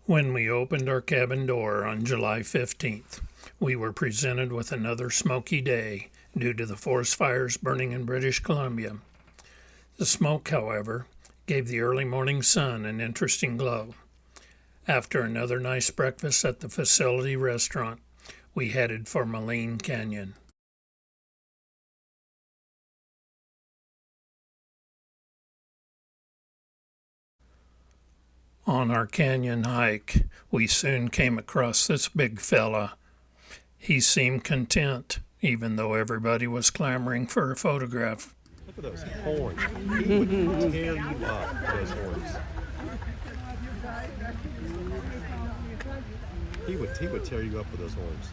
When we opened our cabin door on July 15th, we were presented with another smoky day due to the forest fires burning in British Columbia. The smoke, however, gave the early morning sun an interesting glow. After another nice breakfast at the facility restaurant, we headed for Maligne Canyon. On our canyon hike, we soon came across this big fella. He seemed content, even though everybody was clamoring for a photograph. Look at those horns. He would tear you up with those horns. He would tear you up with those horns.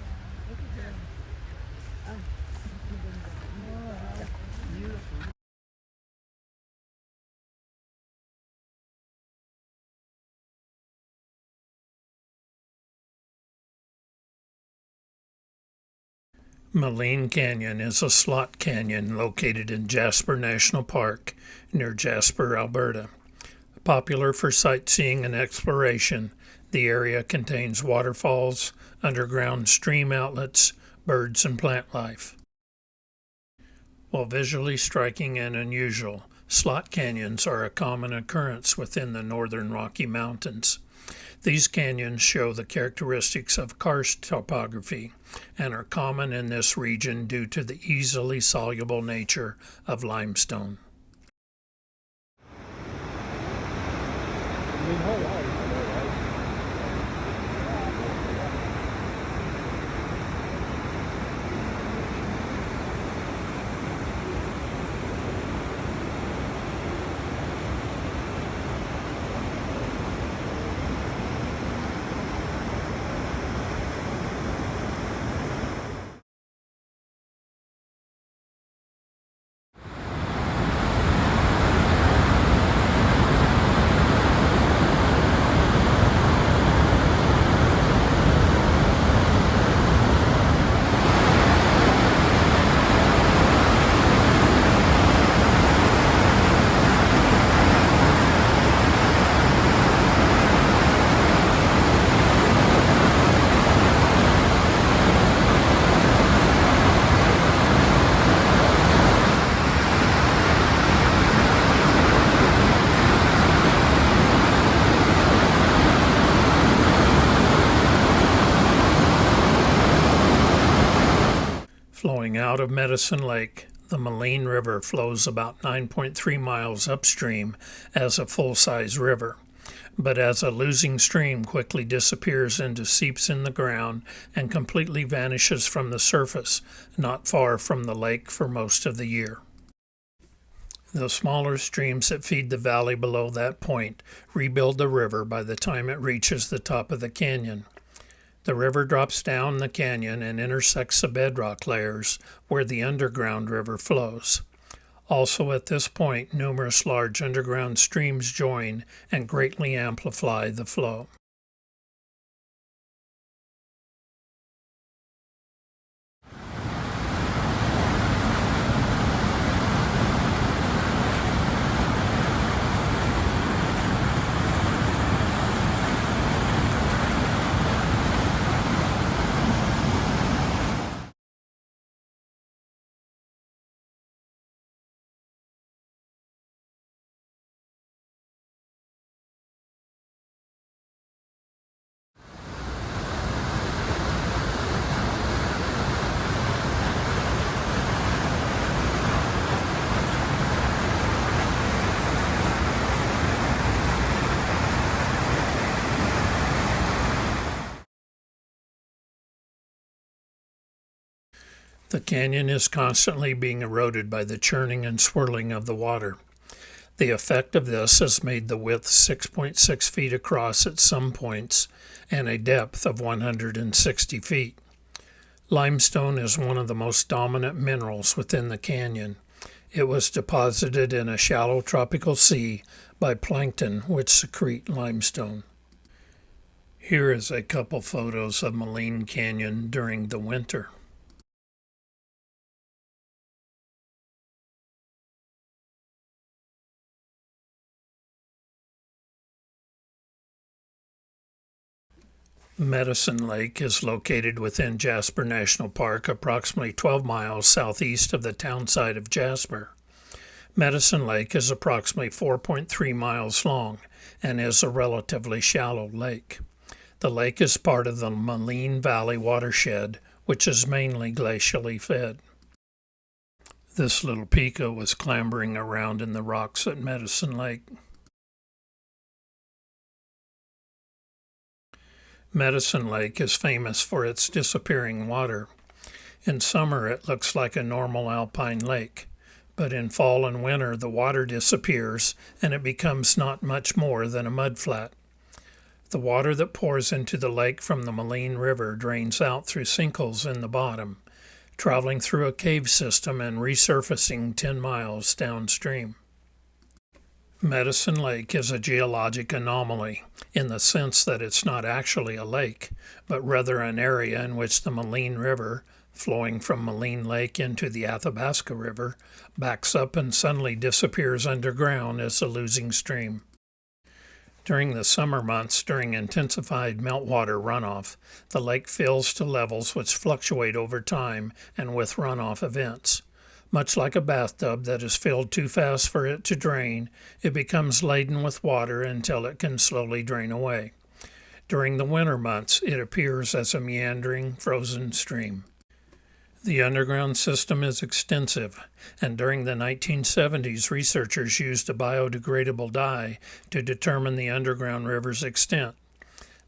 Maligne Canyon is a slot canyon located in Jasper National Park near Jasper, Alberta. Popular for sightseeing and exploration, the area contains waterfalls, underground stream outlets, birds, and plant life. While visually striking and unusual, slot canyons are a common occurrence within the northern Rocky Mountains. These canyons show the characteristics of karst topography and are common in this region due to the easily soluble nature of limestone. Flowing out of Medicine Lake, the Maligne River flows about 9.3 miles upstream as a full-size river, but as a losing stream quickly disappears into seeps in the ground and completely vanishes from the surface, not far from the lake for most of the year. The smaller streams that feed the valley below that point rebuild the river by the time it reaches the top of the canyon. The river drops down the canyon and intersects the bedrock layers where the underground river flows. Also at this point, numerous large underground streams join and greatly amplify the flow. The canyon is constantly being eroded by the churning and swirling of the water. The effect of this has made the width 6.6 feet across at some points and a depth of 160 feet. Limestone is one of the most dominant minerals within the canyon. It was deposited in a shallow tropical sea by plankton which secrete limestone. Here is a couple photos of Maligne Canyon during the winter. Medicine Lake is located within Jasper National Park, approximately 12 miles southeast of the town site of Jasper. Medicine Lake is approximately 4.3 miles long and is a relatively shallow lake. The lake is part of the Maligne Valley watershed, which is mainly glacially fed. This little Pico was clambering around in the rocks at Medicine Lake. Medicine Lake is famous for its disappearing water. In summer, it looks like a normal alpine lake, but in fall and winter, the water disappears and it becomes not much more than a mudflat. The water that pours into the lake from the Maligne River drains out through sinkholes in the bottom, traveling through a cave system and resurfacing 10 miles downstream. Medicine Lake is a geologic anomaly in the sense that it's not actually a lake, but rather an area in which the Maligne River, flowing from Maligne Lake into the Athabasca River, backs up and suddenly disappears underground as a losing stream. During the summer months, during intensified meltwater runoff, the lake fills to levels which fluctuate over time and with runoff events. Much like a bathtub that is filled too fast for it to drain, it becomes laden with water until it can slowly drain away. During the winter months, it appears as a meandering, frozen stream. The underground system is extensive, and during the 1970s, researchers used a biodegradable dye to determine the underground river's extent.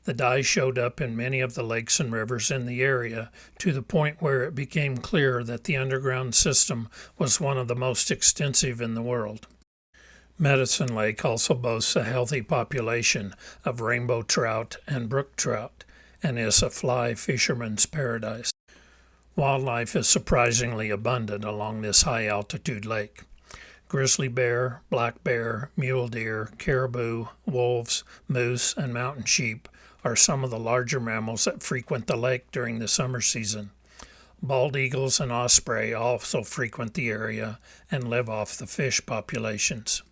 The dye showed up in many of the lakes and rivers in the area, to the point where it became clear that the underground system was one of the most extensive in the world. Medicine Lake also boasts a healthy population of rainbow trout and brook trout, and is a fly fisherman's paradise. Wildlife is surprisingly abundant along this high-altitude lake. Grizzly bear, black bear, mule deer, caribou, wolves, moose, and mountain sheep are some of the larger mammals that frequent the lake during the summer season. Bald eagles and osprey also frequent the area and live off the fish populations.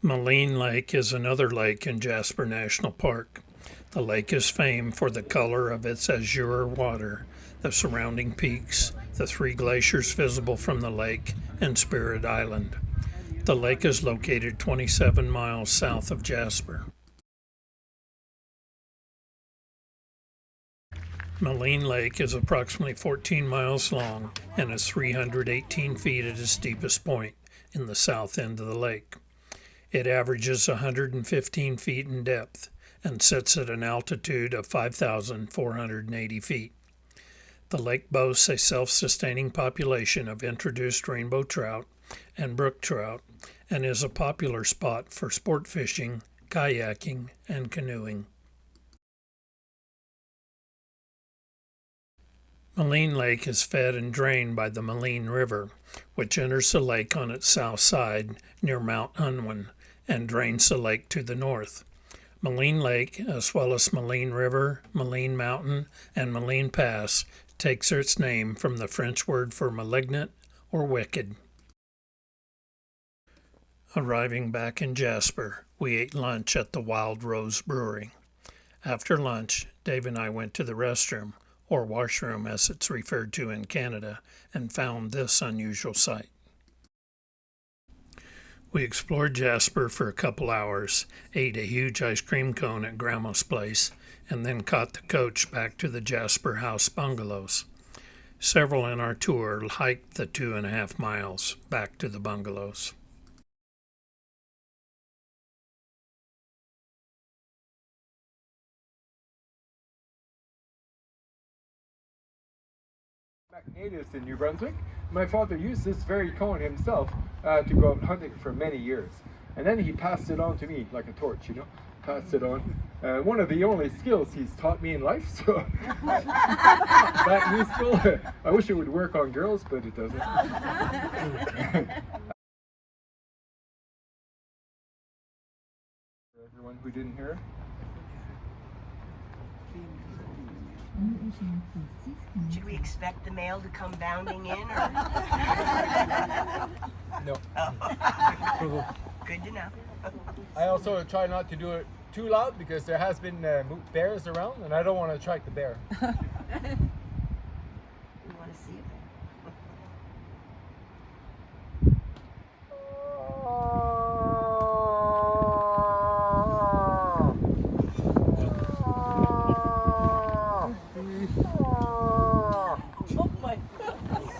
Maligne Lake is another lake in Jasper National Park. The lake is famed for the color of its azure water, the surrounding peaks, the 3 glaciers visible from the lake, and Spirit Island. The lake is located 27 miles south of Jasper. Maligne Lake is approximately 14 miles long and is 318 feet at its deepest point in the south end of the lake. It averages 115 feet in depth and sits at an altitude of 5,480 feet. The lake boasts a self-sustaining population of introduced rainbow trout and brook trout and is a popular spot for sport fishing, kayaking, and canoeing. Maligne Lake is fed and drained by the Maligne River, which enters the lake on its south side near Mount Unwin and drains the lake to the north. Maligne Lake, as well as Maligne River, Maligne Mountain, and Maligne Pass, takes its name from the French word for malignant or wicked. Arriving back in Jasper, we ate lunch at the Wild Rose Brewery. After lunch, Dave and I went to the restroom, or washroom as it's referred to in Canada, and found this unusual sight. We explored Jasper for a couple hours, ate a huge ice cream cone at Grandma's place, and then caught the coach back to the Jasper House bungalows. Several in our tour hiked the 2.5 miles back to the bungalows. Natives in New Brunswick. My father used this very cone himself to go out hunting for many years, and then he passed it on to me like a torch, passed it on. One of the only skills he's taught me in life, so that useful. I wish it would work on girls, but it doesn't. For everyone who didn't hear. Should we expect the mail to come bounding in? Or? No. Good to know. I also try not to do it too loud because there has been bears around, and I don't want to attract the bear. We want to see it. Oh my God.